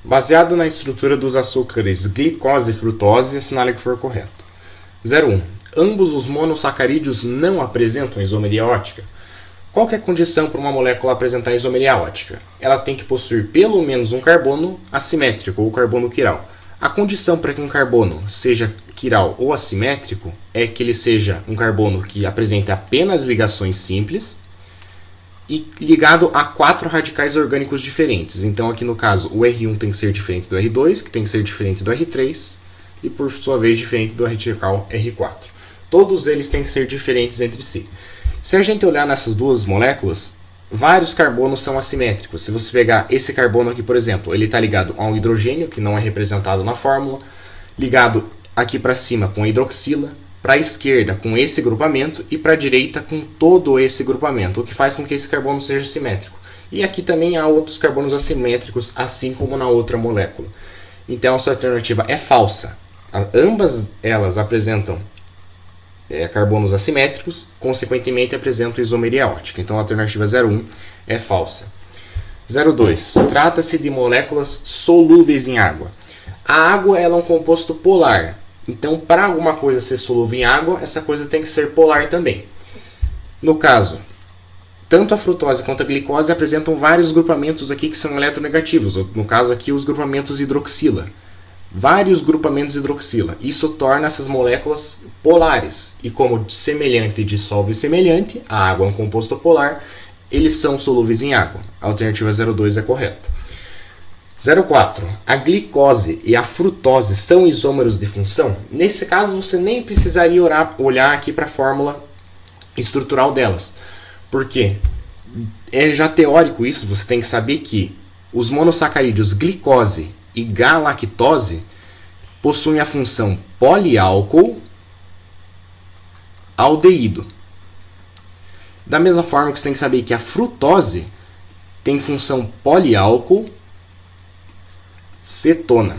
Baseado na estrutura dos açúcares glicose e frutose, assinale o que for correto. 01. Ambos os monossacarídeos não apresentam isomeria ótica. Qual que é a condição para uma molécula apresentar isomeria ótica? Ela tem que possuir pelo menos um carbono assimétrico ou carbono quiral. A condição para que um carbono seja quiral ou assimétrico é que ele seja um carbono que apresente apenas ligações simples e ligado a 4 radicais orgânicos diferentes. Então aqui no caso o R1 tem que ser diferente do R2, que tem que ser diferente do R3 e por sua vez diferente do radical R4. Todos eles têm que ser diferentes entre si. Se a gente olhar nessas duas moléculas, vários carbonos são assimétricos. Se você pegar esse carbono aqui, por exemplo, ele está ligado a um hidrogênio, que não é representado na fórmula, ligado aqui para cima com a hidroxila, para a esquerda com esse grupamento e para a direita com todo esse grupamento, o que faz com que esse carbono seja simétrico. E aqui também há outros carbonos assimétricos, assim como na outra molécula. Então a sua alternativa é falsa. Ambas elas apresentam carbonos assimétricos, consequentemente apresentam isomeria ótica. Então a alternativa 01 é falsa. 02. Trata-se de moléculas solúveis em água. A água ela é um composto polar. Então, para alguma coisa ser solúvel em água, essa coisa tem que ser polar também. No caso, tanto a frutose quanto a glicose apresentam vários grupamentos aqui que são eletronegativos. No caso aqui, os grupamentos hidroxila. Vários grupamentos hidroxila. Isso torna essas moléculas polares. E como semelhante dissolve semelhante, a água é um composto polar, eles são solúveis em água. A alternativa 02 é correta. 04. A glicose e a frutose são isômeros de função? Nesse caso, você nem precisaria olhar aqui para a fórmula estrutural delas. Porque é já teórico isso, você tem que saber que os monossacarídeos glicose e galactose possuem a função poliálcool aldeído. Da mesma forma que você tem que saber que a frutose tem função poliálcool cetona.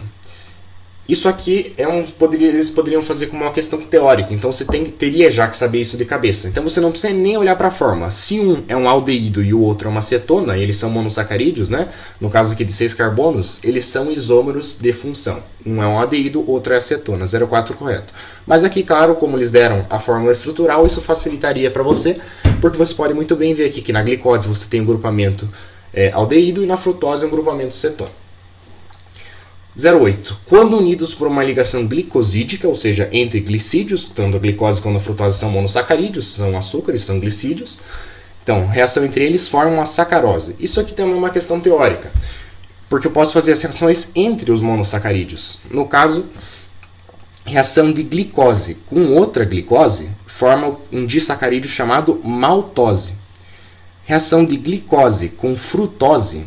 Isso aqui eles poderiam fazer como uma questão teórica, então você teria já que saber isso de cabeça. Então você não precisa nem olhar para a fórmula. Se um é um aldeído e o outro é uma cetona, e eles são monossacarídeos, né? No caso aqui de 6 carbonos, eles são isômeros de função. Um é um aldeído, outro é a cetona. 04 correto. Mas aqui, claro, como eles deram a fórmula estrutural, isso facilitaria para você, porque você pode muito bem ver aqui que na glicose você tem um grupamento aldeído e na frutose um grupamento cetona. 08. Quando unidos por uma ligação glicosídica, ou seja, entre glicídios, tanto a glicose quanto a frutose são monossacarídeos, são açúcares, são glicídios. Então, reação entre eles forma uma sacarose. Isso aqui também é uma questão teórica, porque eu posso fazer as reações entre os monossacarídeos. No caso, reação de glicose com outra glicose forma um disacarídeo chamado maltose. Reação de glicose com frutose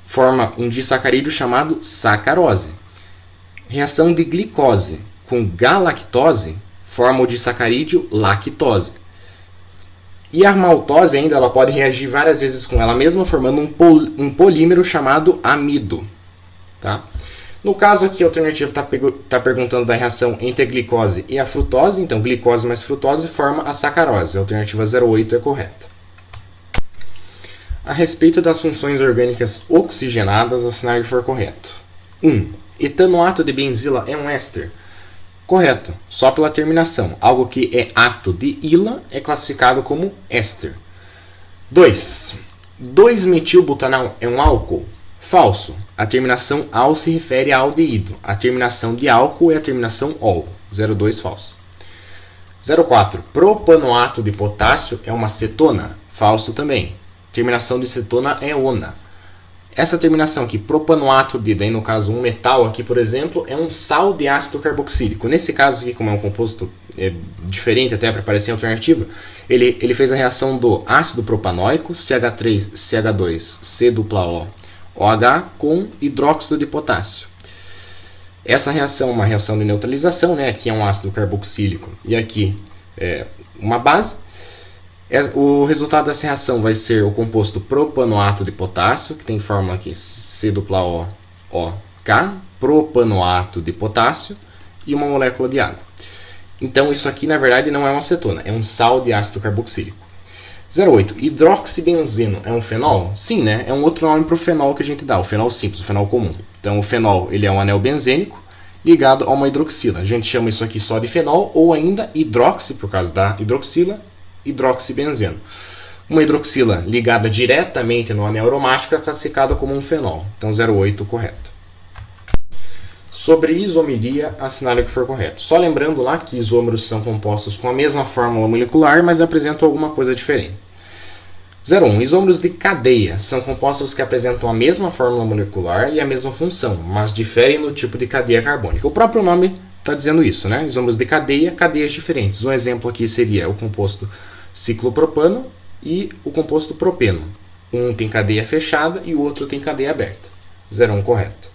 forma um disacarídeo chamado sacarose. Reação de glicose com galactose forma o disacarídeo lactose. E a maltose ainda ela pode reagir várias vezes com ela mesma, formando um polímero chamado amido. Tá? No caso aqui, a alternativa está perguntando da reação entre a glicose e a frutose. Então, glicose mais frutose forma a sacarose. A alternativa 08 é correta. A respeito das funções orgânicas oxigenadas, assinar o que for correto. 1. Etanoato de benzila é um éster? Correto, só pela terminação. Algo que é ato de ila é classificado como éster. 2. 2-metilbutanal é um álcool? Falso. A terminação al se refere a aldeído. A terminação de álcool é a terminação ol. 02 falso. 04. Propanoato de potássio é uma cetona? Falso também. Terminação de cetona é ona. Essa terminação aqui, propanoato de, daí no caso um metal aqui, por exemplo, é um sal de ácido carboxílico. Nesse caso aqui, como é um composto diferente até para parecer alternativa, ele fez a reação do ácido propanóico, CH3, CH2, C-O, OH, com hidróxido de potássio. Essa reação é uma reação de neutralização, né? Aqui é um ácido carboxílico e aqui é uma base. O resultado dessa reação vai ser o composto propanoato de potássio, que tem fórmula aqui C-O-O-K, propanoato de potássio e uma molécula de água. Então isso aqui na verdade não é uma cetona, é um sal de ácido carboxílico. 08. Hidroxibenzeno é um fenol? Sim, né? É um outro nome para o fenol que a gente dá, o fenol simples, o fenol comum. Então o fenol ele é um anel benzênico ligado a uma hidroxila. A gente chama isso aqui só de fenol ou ainda hidroxi, por causa da hidroxila, hidroxibenzeno. Uma hidroxila ligada diretamente no anel aromático é classificada como um fenol. Então 0,8 correto. Sobre isomeria, assinale o que for correto. Só lembrando lá que isômeros são compostos com a mesma fórmula molecular, mas apresentam alguma coisa diferente. 0,1. Isômeros de cadeia são compostos que apresentam a mesma fórmula molecular e a mesma função, mas diferem no tipo de cadeia carbônica. O próprio nome está dizendo isso, né? Isômeros de cadeia, cadeias diferentes. Um exemplo aqui seria o composto ciclopropano e o composto propeno. Um tem cadeia fechada e o outro tem cadeia aberta. 0,1 correto.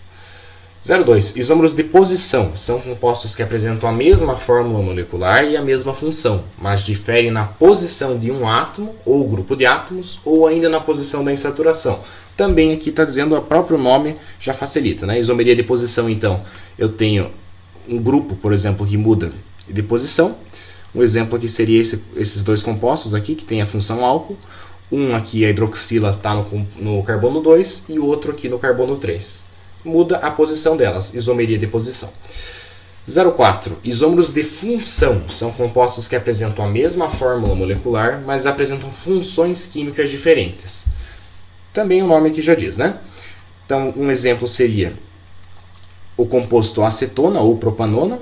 0,2. Isômeros de posição são compostos que apresentam a mesma fórmula molecular e a mesma função, mas diferem na posição de um átomo ou grupo de átomos ou ainda na posição da insaturação. Também aqui está dizendo o próprio nome já facilita, né? Isomeria de posição, então, eu tenho um grupo, por exemplo, que muda de posição. Um exemplo aqui seria esses dois compostos aqui, que tem a função álcool. Um aqui, a hidroxila, está no carbono 2 e o outro aqui no carbono 3. Muda a posição delas, isomeria de posição. 0,4. Isômeros de função são compostos que apresentam a mesma fórmula molecular, mas apresentam funções químicas diferentes. Também o nome aqui já diz, né? Então, um exemplo seria o composto acetona ou propanona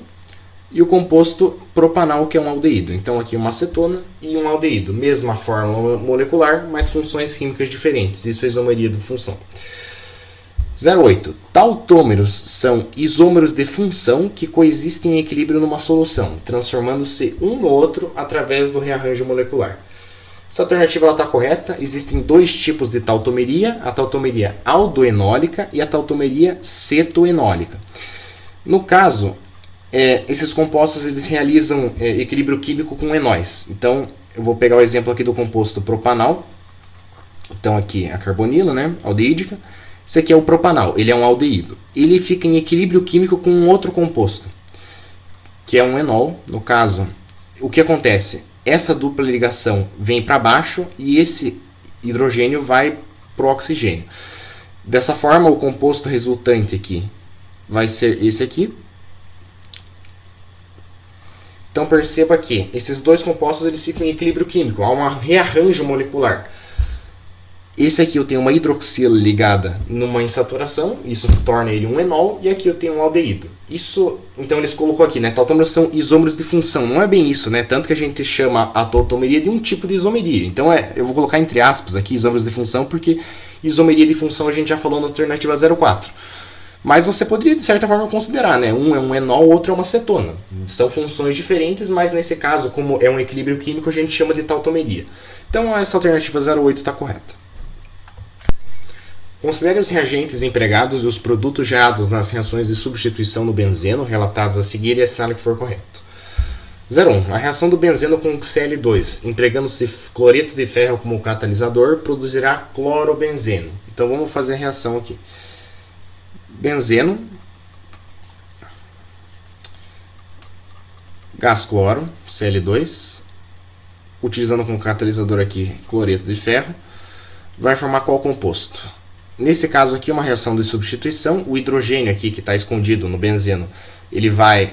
e o composto propanal, que é um aldeído. Então, aqui uma acetona e um aldeído. Mesma fórmula molecular, mas funções químicas diferentes. Isso é isomeria de função. 0,8. Tautômeros são isômeros de função que coexistem em equilíbrio numa solução, transformando-se um no outro através do rearranjo molecular. Essa alternativa está correta. Existem dois tipos de tautomeria, a tautomeria aldoenólica e a tautomeria cetoenólica. No caso, esses compostos eles realizam equilíbrio químico com enóis. Então, eu vou pegar o exemplo aqui do composto propanal. Então, aqui a carbonila, né, aldeídica. Esse aqui é o propanal, ele é um aldeído. Ele fica em equilíbrio químico com um outro composto, que é um enol. No caso, o que acontece? Essa dupla ligação vem para baixo e esse hidrogênio vai para o oxigênio. Dessa forma, o composto resultante aqui vai ser esse aqui. Então perceba que esses dois compostos eles ficam em equilíbrio químico, há um rearranjo molecular. Esse aqui eu tenho uma hidroxila ligada numa insaturação, isso torna ele um enol, e aqui eu tenho um aldeído. Isso, então eles colocou aqui, né? Tautômeros são isômeros de função. Não é bem isso, né? Tanto que a gente chama a tautomeria de um tipo de isomeria. Então eu vou colocar entre aspas aqui isômeros de função, porque isomeria de função a gente já falou na alternativa 0,4. Mas você poderia, de certa forma, considerar, né? Um é um enol, o outro é uma cetona. São funções diferentes, mas nesse caso, como é um equilíbrio químico, a gente chama de tautomeria. Então essa alternativa 0,8 está correta. Considere os reagentes empregados e os produtos gerados nas reações de substituição no benzeno relatados a seguir e assinale o que for correto. 0,1. A reação do benzeno com Cl2, empregando-se cloreto de ferro como catalisador, produzirá clorobenzeno. Então vamos fazer a reação aqui. Benzeno, gás cloro, Cl2, utilizando como catalisador aqui cloreto de ferro, vai formar qual composto? Nesse caso aqui, uma reação de substituição. O hidrogênio aqui, que está escondido no benzeno, ele vai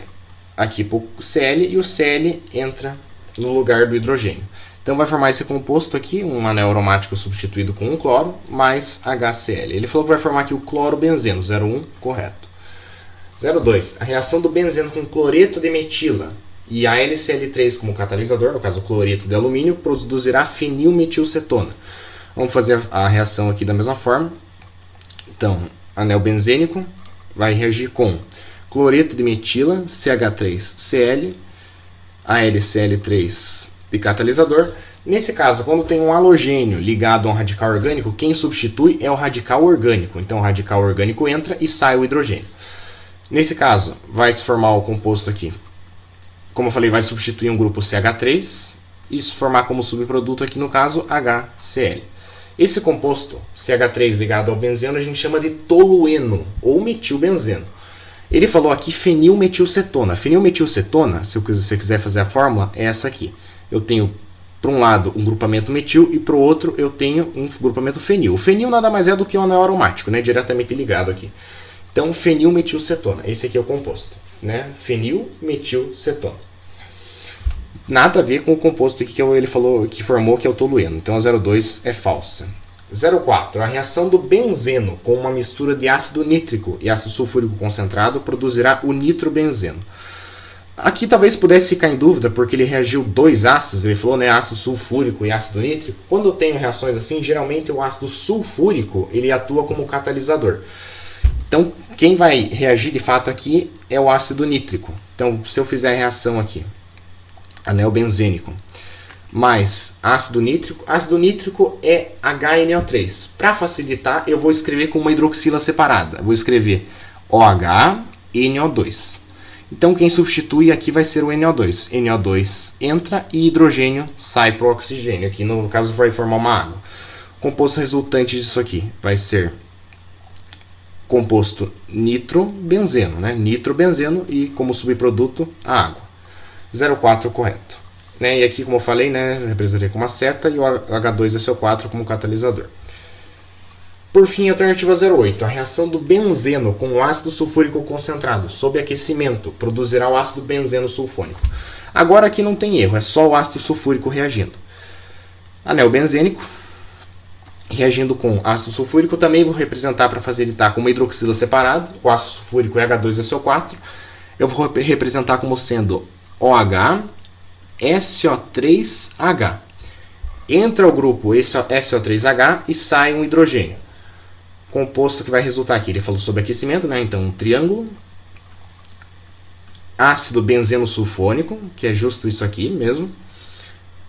aqui para o Cl e o Cl entra no lugar do hidrogênio. Então vai formar esse composto aqui, um anel aromático substituído com um cloro, mais HCl. Ele falou que vai formar aqui o clorobenzeno, 0,1, correto. 0,2. A reação do benzeno com cloreto de metila e a LCl3 como catalisador, no caso o cloreto de alumínio, produzirá fenilmetilcetona. Vamos fazer a reação aqui da mesma forma. Então, anel benzênico vai reagir com cloreto de metila, CH3Cl, AlCl3 de catalisador. Nesse caso, quando tem um halogênio ligado a um radical orgânico, quem substitui é o radical orgânico. Então, o radical orgânico entra e sai o hidrogênio. Nesse caso, vai se formar o composto aqui. Como eu falei, vai substituir um grupo CH3 e se formar como subproduto aqui, no caso, HCl. Esse composto, CH3 ligado ao benzeno, a gente chama de tolueno ou metilbenzeno. Ele falou aqui fenilmetilcetona. Fenilmetilcetona, se você quiser fazer a fórmula, é essa aqui. Eu tenho, para um lado, um grupamento metil e para o outro eu tenho um grupamento fenil. O fenil nada mais é do que um anel aromático, né, diretamente ligado aqui. Então, fenilmetilcetona. Esse aqui é o composto, né? Fenilmetilcetona. Nada a ver com o composto que ele falou que formou, que é o tolueno. Então, a 02 é falsa. 04. A reação do benzeno com uma mistura de ácido nítrico e ácido sulfúrico concentrado produzirá o nitrobenzeno. Aqui talvez pudesse ficar em dúvida, porque ele reagiu dois ácidos, ele falou, né, ácido sulfúrico e ácido nítrico. Quando eu tenho reações assim, geralmente o ácido sulfúrico ele atua como catalisador. Então, quem vai reagir de fato aqui é o ácido nítrico. Então, se eu fizer a reação aqui, anel benzênico, mais ácido nítrico é HNO3. Para facilitar, eu vou escrever com uma hidroxila separada. Vou escrever OH-NO2. Então, quem substitui aqui vai ser o NO2. NO2 entra e hidrogênio sai para o oxigênio. Aqui, no caso, vai formar uma água. O composto resultante disso aqui vai ser composto nitrobenzeno, né? Nitrobenzeno e, como subproduto, a água. 04 correto. Né? E aqui, como eu falei, né, representei com uma seta e o H2SO4 como catalisador. Por fim, alternativa 08. A reação do benzeno com o ácido sulfúrico concentrado sob aquecimento produzirá o ácido benzeno sulfônico. Agora aqui não tem erro, é só o ácido sulfúrico reagindo. Anel benzênico reagindo com ácido sulfúrico, também vou representar para facilitar com uma hidroxila separada, o ácido sulfúrico é H2SO4. Eu vou representar como sendo OH, SO3H. Entra o grupo SO3H e sai um hidrogênio. Composto que vai resultar aqui, ele falou sobre aquecimento, né? Então um triângulo. Ácido benzeno sulfônico, que é justo isso aqui mesmo.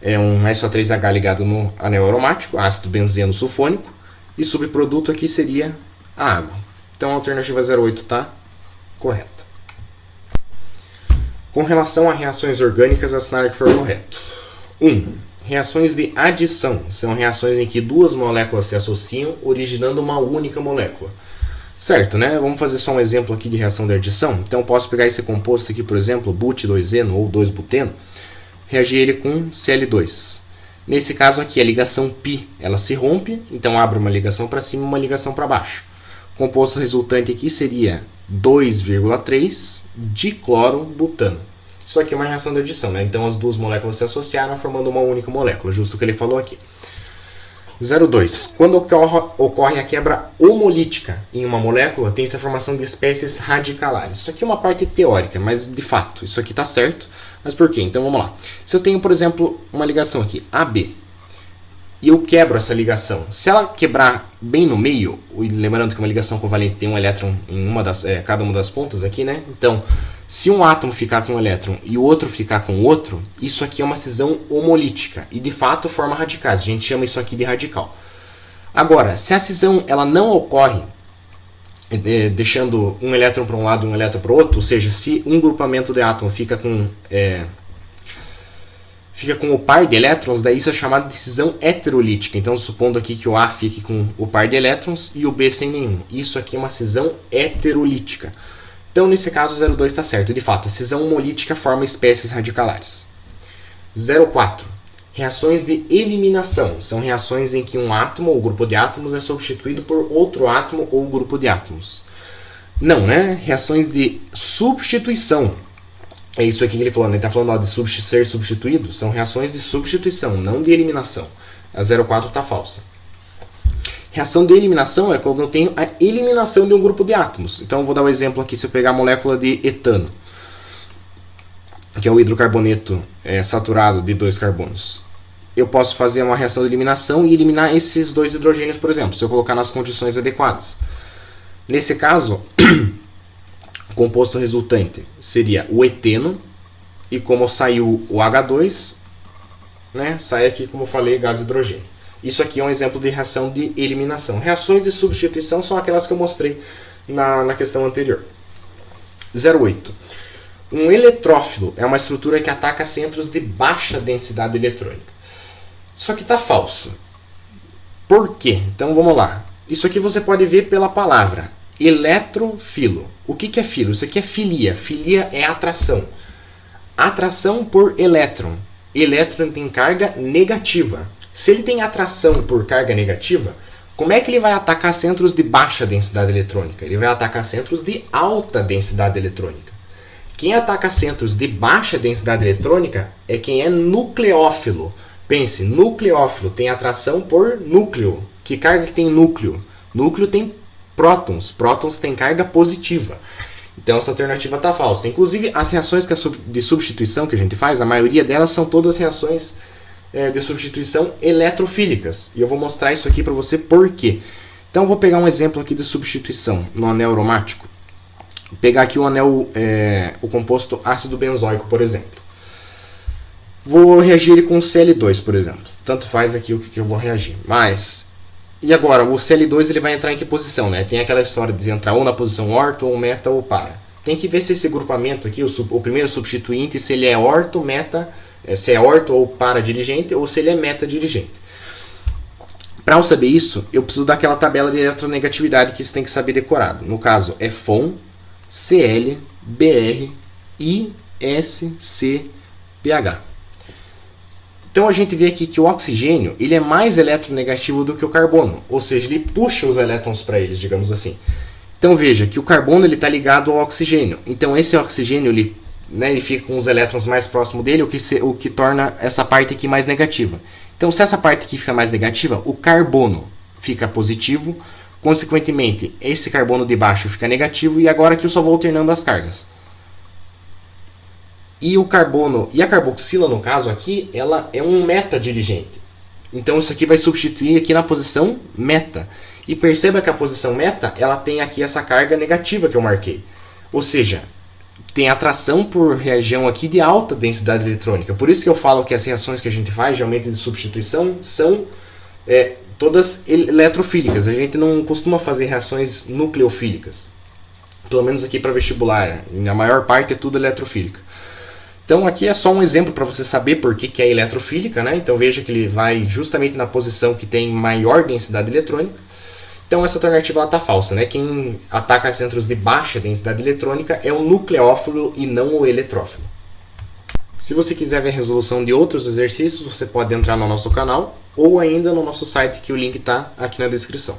É um SO3H ligado no anel aromático, ácido benzeno sulfônico. E subproduto aqui seria a água. Então a alternativa 08 está correta. Com relação a reações orgânicas, assinale que for correto. 1. Reações de adição são reações em que duas moléculas se associam, originando uma única molécula. Certo, né? Vamos fazer só um exemplo aqui de reação de adição. Então eu posso pegar esse composto aqui, por exemplo, but-2-eno ou 2-buteno, reagir ele com Cl2. Nesse caso aqui, a ligação π, ela se rompe, então abre uma ligação para cima e uma ligação para baixo. O composto resultante aqui seria 2,3 diclorobutano. Isso aqui é uma reação de adição, né? Então as duas moléculas se associaram formando uma única molécula, justo o que ele falou aqui. 02. Quando ocorre a quebra homolítica em uma molécula, tem-se a formação de espécies radicalares. Isso aqui é uma parte teórica, mas de fato, isso aqui está certo. Mas por quê? Então vamos lá. Se eu tenho, por exemplo, uma ligação aqui, AB, e eu quebro essa ligação, se ela quebrar bem no meio, lembrando que uma ligação covalente tem um elétron em cada uma das pontas aqui, né? Então, se um átomo ficar com um elétron e o outro ficar com o outro, isso aqui é uma cisão homolítica e de fato forma radicais. A gente chama isso aqui de radical. Agora, se a cisão ela não ocorre deixando um elétron para um lado e um elétron para o outro, ou seja, se um grupamento de átomo fica com o par de elétrons, daí isso é chamado de cisão heterolítica. Então, supondo aqui que o A fique com o par de elétrons e o B sem nenhum. Isso aqui é uma cisão heterolítica. Então, nesse caso, o 02 está certo. De fato, a cisão homolítica forma espécies radicalares. 04. Reações de eliminação. São reações em que um átomo ou grupo de átomos é substituído por outro átomo ou grupo de átomos. Não, né? Reações de substituição. É isso aqui que ele falou, né? Ele está falando de ser substituído. São reações de substituição, não de eliminação. A 04 está falsa. Reação de eliminação é quando eu tenho a eliminação de um grupo de átomos. Então eu vou dar um exemplo aqui, se eu pegar a molécula de etano, que é o hidrocarboneto saturado de 2 carbonos. Eu posso fazer uma reação de eliminação e eliminar esses 2 hidrogênios, por exemplo, se eu colocar nas condições adequadas. Nesse caso, o composto resultante seria o eteno, e como saiu o H2, né, sai aqui, como eu falei, gás hidrogênio. Isso aqui é um exemplo de reação de eliminação. Reações de substituição são aquelas que eu mostrei na questão anterior. 08. Um eletrófilo é uma estrutura que ataca centros de baixa densidade eletrônica. Isso aqui está falso. Por quê? Então vamos lá. Isso aqui você pode ver pela palavra eletrofilo. O que é filo? Isso aqui é filia. Filia é atração. Atração por elétron. Elétron tem carga negativa. Se ele tem atração por carga negativa, como é que ele vai atacar centros de baixa densidade eletrônica? Ele vai atacar centros de alta densidade eletrônica. Quem ataca centros de baixa densidade eletrônica é quem é nucleófilo. Pense, nucleófilo tem atração por núcleo. Que carga que tem núcleo? Núcleo tem prótons. Prótons tem carga positiva. Então essa alternativa está falsa. Inclusive as reações de substituição que a gente faz, a maioria delas são todas reações de substituição eletrofílicas. E eu vou mostrar isso aqui para você por quê. Então eu vou pegar um exemplo aqui de substituição no anel aromático. Vou pegar aqui o anel, o composto ácido benzoico, por exemplo. Vou reagir ele com Cl2, por exemplo. Tanto faz aqui o que eu vou reagir. Mas, e agora, o Cl2 ele vai entrar em que posição, né? Tem aquela história de entrar ou na posição orto, ou meta, ou para. Tem que ver se esse grupamento aqui, o primeiro substituinte, se ele é orto, meta, se é orto ou para dirigente, ou se ele é meta dirigente. Para eu saber isso, eu preciso daquela tabela de eletronegatividade que você tem que saber decorado. No caso, é FON, Cl, Br, I, S, C, pH. Então a gente vê aqui que o oxigênio ele é mais eletronegativo do que o carbono, ou seja, ele puxa os elétrons para eles, digamos assim. Então veja que o carbono está ligado ao oxigênio. Então esse oxigênio ele fica com os elétrons mais próximos dele, o que torna essa parte aqui mais negativa. Então se essa parte aqui fica mais negativa, o carbono fica positivo, consequentemente esse carbono de baixo fica negativo e agora aqui eu só vou alternando as cargas. E o carbono e a carboxila, no caso aqui, ela é um meta dirigente. Então isso aqui vai substituir aqui na posição meta. E perceba que a posição meta, ela tem aqui essa carga negativa que eu marquei. Ou seja, tem atração por região aqui de alta densidade eletrônica. Por isso que eu falo que as reações que a gente faz, geralmente de substituição, são todas eletrofílicas. A gente não costuma fazer reações nucleofílicas. Pelo menos aqui para vestibular. A maior parte é tudo eletrofílica. Então aqui é só um exemplo para você saber por que é eletrofílica, né? Então veja que ele vai justamente na posição que tem maior densidade eletrônica. Então essa alternativa está falsa, né? Quem ataca centros de baixa densidade eletrônica é o nucleófilo e não o eletrófilo. Se você quiser ver a resolução de outros exercícios, você pode entrar no nosso canal ou ainda no nosso site, que o link está aqui na descrição.